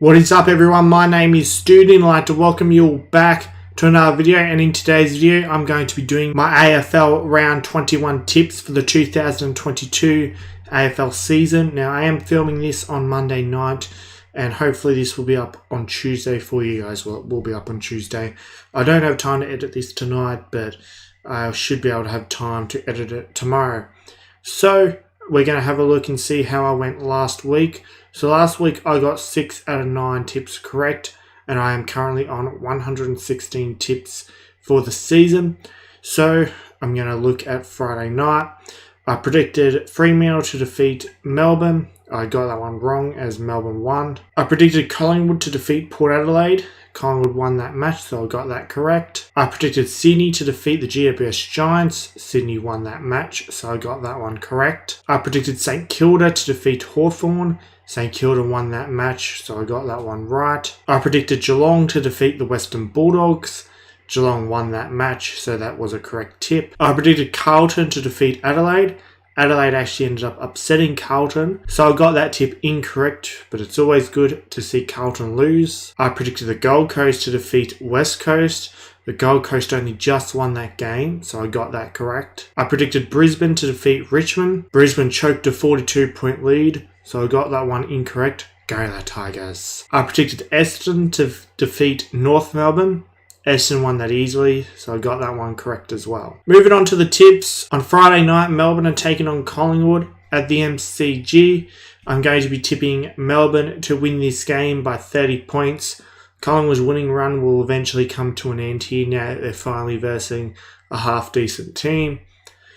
What is up everyone, my name is Stoody and I'd like to welcome you all back to another video, and in today's video I'm going to be doing my AFL Round 21 tips for the 2022 AFL season. Now I am filming this on Monday night and hopefully this will be up on Tuesday for you guys. Well, it will be up on Tuesday. I don't have time to edit this tonight, but I should be able to have time to edit it tomorrow. So we're going to have a look and see how I went last week. So last week I got 6 out of 9 tips correct, and I am currently on 116 tips for the season. So I'm going to look at Friday night. I predicted Fremantle to defeat Melbourne. I got that one wrong as Melbourne won. I predicted Collingwood to defeat Port Adelaide. Collingwood won that match, so I got that correct. I predicted Sydney to defeat the GWS Giants. Sydney won that match, so I got that one correct. I predicted St Kilda to defeat Hawthorn. St Kilda won that match, so I got that one right. I predicted Geelong to defeat the Western Bulldogs. Geelong won that match, so that was a correct tip. I predicted Carlton to defeat Adelaide. Adelaide actually ended up upsetting Carlton, so I got that tip incorrect, but it's always good to see Carlton lose. I predicted the Gold Coast to defeat West Coast. The Gold Coast only just won that game, so I got that correct. I predicted Brisbane to defeat Richmond. Brisbane choked a 42-point lead, so I got that one incorrect. Go the Tigers. I predicted Essendon to defeat North Melbourne. Essendon won that easily, so I got that one correct as well. Moving on to the tips. On Friday night, Melbourne are taking on Collingwood at the MCG. I'm going to be tipping Melbourne to win this game by 30 points. Collingwood's winning run will eventually come to an end here now that they're finally versing a half-decent team.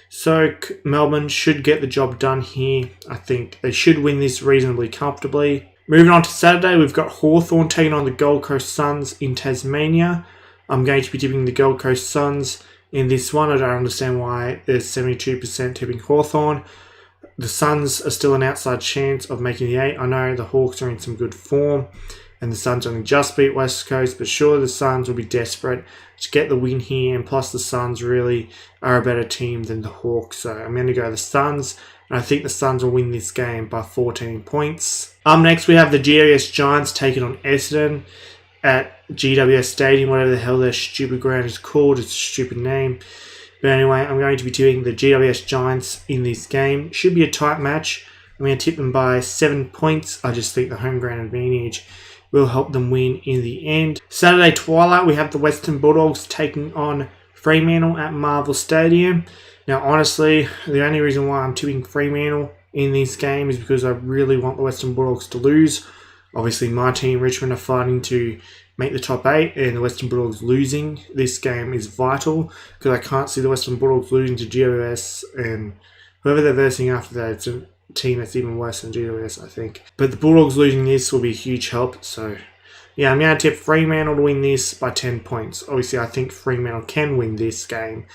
So Melbourne should get the job done here. I think they should win this reasonably comfortably. Moving on to Saturday, we've got Hawthorn taking on the Gold Coast Suns in Tasmania. I'm going to be tipping the Gold Coast Suns in this one. I don't understand why there's 72% tipping Hawthorn. The Suns are still an outside chance of making the 8. I know the Hawks are in some good form and the Suns only just beat West Coast, but sure, the Suns will be desperate to get the win here, and plus the Suns really are a better team than the Hawks, so I'm going to go the Suns, and I think the Suns will win this game by 14 points. Next we have the GWS Giants taking on Essendon at GWS Stadium, whatever the hell their stupid ground is called. It's a stupid name. But anyway, I'm going to be tipping the GWS Giants in this game. Should be a tight match. I'm going to tip them by 7 points. I just think the home ground advantage will help them win in the end. Saturday twilight, we have the Western Bulldogs taking on Fremantle at Marvel Stadium. Now, honestly, the only reason why I'm tipping Fremantle in this game is because I really want the Western Bulldogs to lose. Obviously, my team, Richmond, are fighting to make the top 8, and the Western Bulldogs losing this game is vital because I can't see the Western Bulldogs losing to GWS, and whoever they're versing after that, it's a team that's even worse than GWS, I think. But the Bulldogs losing this will be a huge help, so yeah, I'm going to tip Fremantle to win this by 10 points. Obviously, I think Fremantle can win this game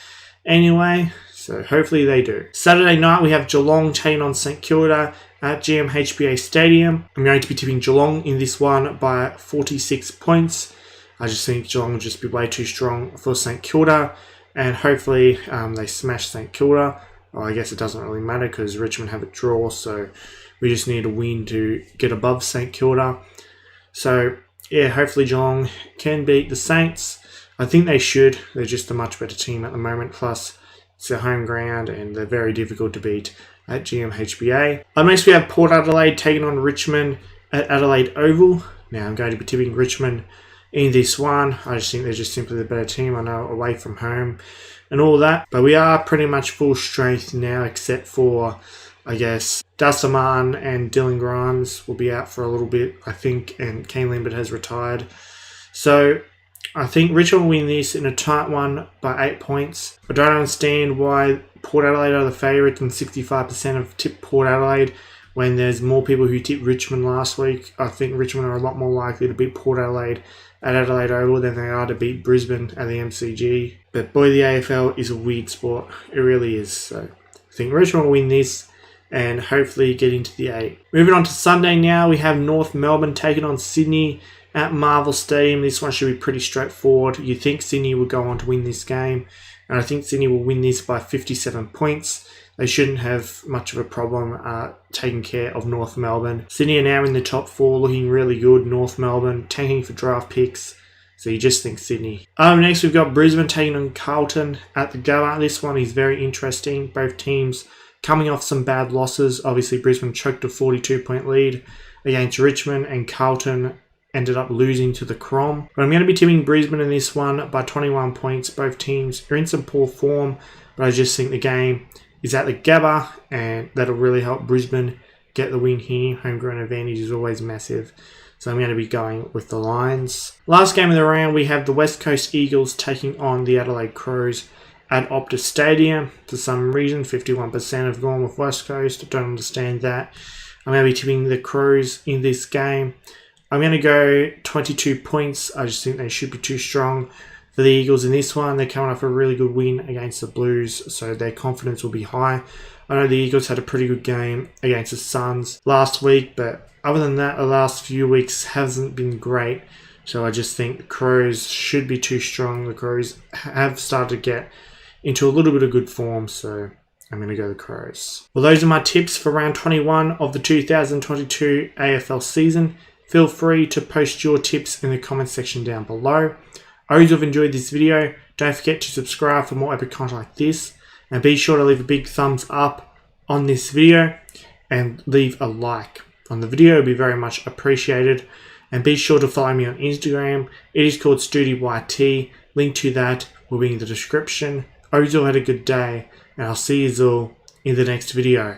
anyway, so hopefully they do. Saturday night, we have Geelong taking on St Kilda at GMHBA Stadium. I'm going to be tipping Geelong in this one by 46 points. I just think Geelong will just be way too strong for St Kilda, and hopefully they smash St Kilda. Well, I guess it doesn't really matter because Richmond have a draw, so we just need a win to get above St Kilda. So yeah, hopefully Geelong can beat the Saints. I think they should. They're just a much better team at the moment, plus it's their home ground and they're very difficult to beat at GMHBA. Next we have Port Adelaide taking on Richmond at Adelaide Oval. Now I'm going to be tipping Richmond in this one. I just think they're just simply the better team. I know away from home and all that, but we are pretty much full strength now, except for, I guess, Dustin Martin and Dylan Grimes will be out for a little bit, I think, and Kane Lambert has retired. So I think Richmond will win this in a tight one by 8 points. I don't understand why Port Adelaide are the favourites and 65% have tipped Port Adelaide when there's more people who tipped Richmond last week. I think Richmond are a lot more likely to beat Port Adelaide at Adelaide Oval than they are to beat Brisbane at the MCG. But boy, the AFL is a weird sport. It really is. So I think Richmond will win this and hopefully get into the 8. Moving on to Sunday now, we have North Melbourne taking on Sydney at Marvel Stadium. This one should be pretty straightforward. You think Sydney will go on to win this game, and I think Sydney will win this by 57 points. they shouldn't have much of a problem taking care of North Melbourne. Sydney are now in the top 4, looking really good. North Melbourne tanking for draft picks. So you just think Sydney. Next we've got Brisbane taking on Carlton at the Gabba. This one is very interesting. Both teams coming off some bad losses. Obviously Brisbane choked a 42-point lead against Richmond, and Carlton ended up losing to the Crom. But I'm going to be tipping Brisbane in this one by 21 points. Both teams are in some poor form, but I just think the game is at the Gabba, and that'll really help Brisbane get the win here. Homegrown advantage is always massive. So I'm going to be going with the Lions. Last game of the round, we have the West Coast Eagles taking on the Adelaide Crows at Optus Stadium. For some reason, 51% have gone with West Coast. I don't understand that. I'm going to be tipping the Crows in this game. I'm going to go 22 points. I just think they should be too strong for the Eagles in this one. They're coming off a really good win against the Blues, so their confidence will be high. I know the Eagles had a pretty good game against the Suns last week, but other than that, the last few weeks hasn't been great. So I just think the Crows should be too strong. The Crows have started to get into a little bit of good form, so I'm going to go the Crows. Well, those are my tips for round 21 of the 2022 AFL season. Feel free to post your tips in the comment section down below. I hope you've enjoyed this video. Don't forget to subscribe for more epic content like this. And be sure to leave a big thumbs up on this video and leave a like on the video. It would be very much appreciated. And be sure to follow me on Instagram. It is called StoodyYT. Link to that will be in the description. I hope you all had a good day, and I'll see you all in the next video.